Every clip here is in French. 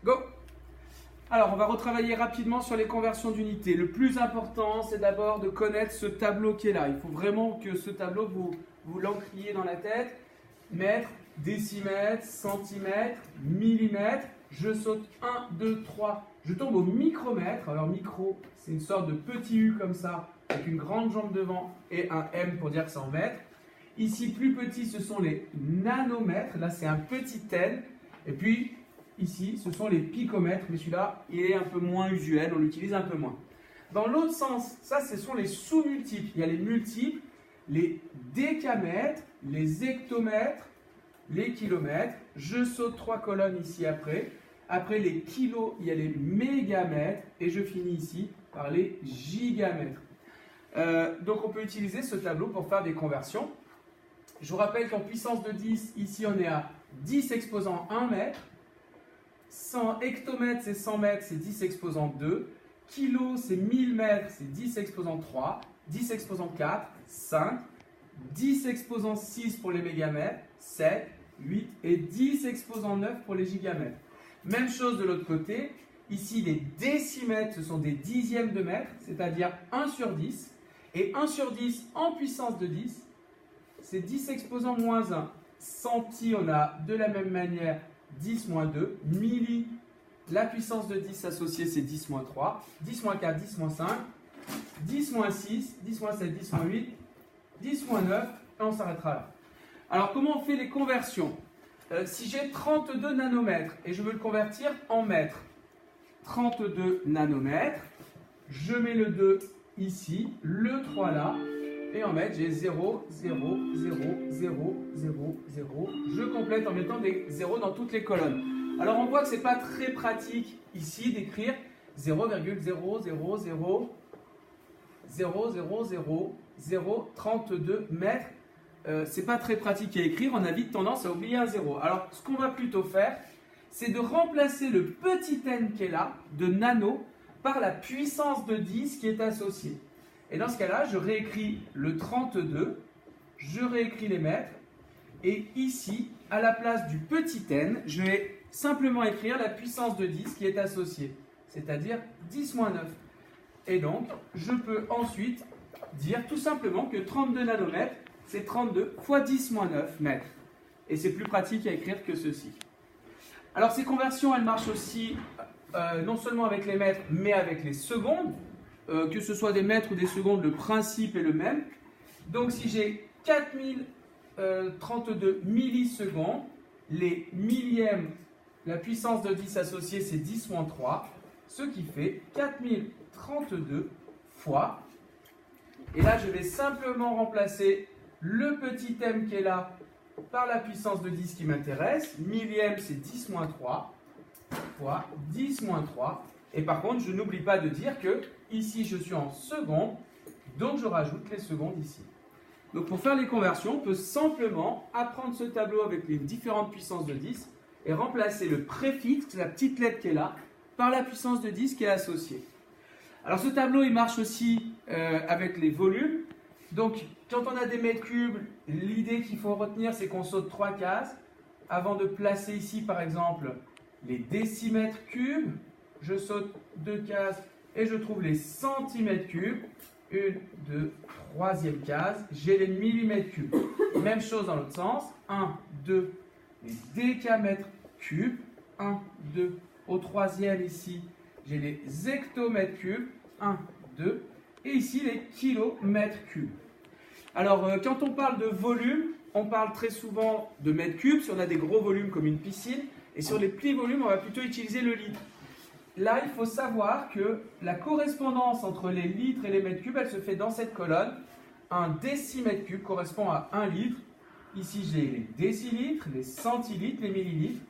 Go! Alors, on va retravailler rapidement sur les conversions d'unités. Le plus important, c'est d'abord de connaître ce tableau qui est là. Il faut vraiment que ce tableau, vous l'encriez dans la tête. Mètre, décimètre, centimètre, millimètre. Je saute 1, 2, 3. Je tombe au micromètre. Alors, micro, c'est une sorte de petit U comme ça, avec une grande jambe devant et un M pour dire que c'est en mètres. Ici, plus petit, ce sont les nanomètres. Là, c'est un petit N. Et puis, ici, ce sont les picomètres. Mais celui-là, il est un peu moins usuel. On l'utilise un peu moins. Dans l'autre sens, ça, ce sont les sous-multiples. Il y a les multiples, les décamètres, les hectomètres, les kilomètres. Je saute 3 colonnes ici après. Après les kilos, il y a les mégamètres. Et je finis ici par les gigamètres. Donc, on peut utiliser ce tableau pour faire des conversions. Je vous rappelle qu'en puissance de 10, ici on est à 10 exposant 1 mètre. 100 hectomètres, c'est 100 mètres, c'est 10 exposant 2. Kilo, c'est 1000 mètres, c'est 10 exposant 3. 10 exposant 4, 5. 10 exposant 6 pour les mégamètres, 7, 8. Et 10 exposant 9 pour les gigamètres. Même chose de l'autre côté. Ici, les décimètres, ce sont des dixièmes de mètre, c'est-à-dire 1 sur 10. Et 1 sur 10 en puissance de 10, c'est 10 exposant moins 1. Centi, on a de la même manière 10 moins 2. Milli, la puissance de 10 associée, c'est 10 moins 3. 10 moins 4, 10 moins 5. 10 moins 6, 10 moins 7, 10 moins 8. 10 moins 9, et on s'arrêtera là. Alors, comment on fait les conversions? Si j'ai 32 nanomètres et je veux le convertir en mètres, 32 nanomètres, je mets le 2 ici, le 3 là, et en mètres, j'ai 0, 0, 0, 0, 0, 0. Je complète en mettant des 0 dans toutes les colonnes. Alors, on voit que ce n'est pas très pratique ici d'écrire 0,000 0,000 mètres. Ce n'est pas très pratique à écrire, on a vite tendance à oublier un 0. Alors, ce qu'on va plutôt faire, c'est de remplacer le petit n qui est là, de nano, par la puissance de 10 qui est associée. Et dans ce cas-là, je réécris le 32, je réécris les mètres, et ici, à la place du petit n, je vais simplement écrire la puissance de 10 qui est associée, c'est-à-dire 10 moins 9. Et donc, je peux ensuite dire tout simplement que 32 nanomètres, c'est 32 fois 10 moins 9 mètres. Et c'est plus pratique à écrire que ceci. Alors, ces conversions, elles marchent aussi non seulement avec les mètres, mais avec les secondes. Que ce soit des mètres ou des secondes, le principe est le même. Donc, si j'ai 4032 millisecondes, les millièmes, la puissance de 10 associée, c'est 10 moins 3, ce qui fait 4032 fois. Et là, je vais simplement remplacer le petit m qui est là par la puissance de 10 qui m'intéresse. Millième, c'est 10 moins 3 fois 10 moins 3. Et par contre, je n'oublie pas de dire que ici, je suis en secondes, donc je rajoute les secondes ici. Donc pour faire les conversions, on peut simplement apprendre ce tableau avec les différentes puissances de 10 et remplacer le préfixe, la petite lettre qui est là, par la puissance de 10 qui est associée. Alors ce tableau, il marche aussi avec les volumes. Donc quand on a des mètres cubes, l'idée qu'il faut retenir, c'est qu'on saute 3 cases. Avant de placer ici, par exemple, les décimètres cubes, je saute 2 cases et je trouve les centimètres cubes. 1, 2, 3e case, j'ai les millimètres cubes. Même chose dans l'autre sens. 1, 2, les décamètres cubes. 1, 2, au 3e ici, j'ai les hectomètres cubes. 1, 2, et ici les kilomètres cubes. Alors, quand on parle de volume, on parle très souvent de mètres cubes, si on a des gros volumes comme une piscine. Et sur les petits volumes, on va plutôt utiliser le litre. Là, il faut savoir que la correspondance entre les litres et les mètres cubes, elle se fait dans cette colonne. Un décimètre cube correspond à 1 litre. Ici, j'ai les décilitres, les centilitres, les millilitres.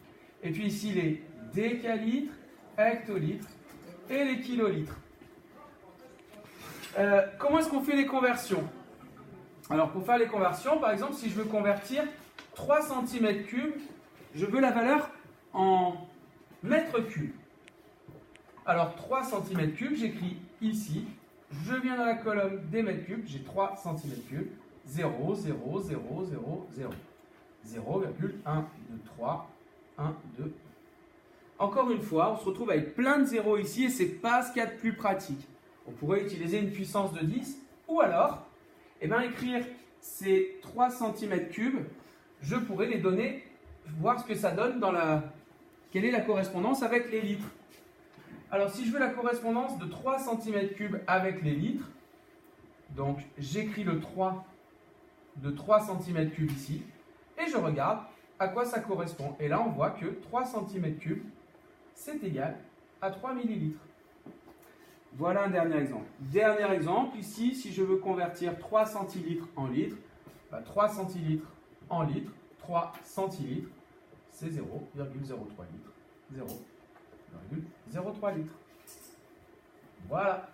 Et puis ici, les décalitres, hectolitres et les kilolitres. Comment est-ce qu'on fait les conversions? Alors, pour faire les conversions, par exemple, si je veux convertir 3 cm3, je veux la valeur en mètres cubes. Alors, 3 cm3, j'écris ici, je viens dans la colonne des mètres cubes, j'ai 3 cm3, 0, 0, 0, 0, 0. 0,1, 2, 3, 1, 2. encore une fois, on se retrouve avec plein de zéros ici et c'est pas ce qu'il y a de plus pratique. On pourrait utiliser une puissance de 10 ou alors écrire ces 3 cm3, je pourrais les donner, voir ce que ça donne dans quelle est la correspondance avec les litres. Alors si je veux la correspondance de 3 cm3 avec les litres, donc j'écris le 3 de 3 cm3 ici et je regarde à quoi ça correspond. Et là on voit que 3 cm3 c'est égal à 3 millilitres. Voilà un dernier exemple. Dernier exemple, ici, si je veux convertir 3 centilitres en litres, 3 centilitres en litres, 3 centilitres, c'est 0,03 litres. 0,03 litres. Voilà.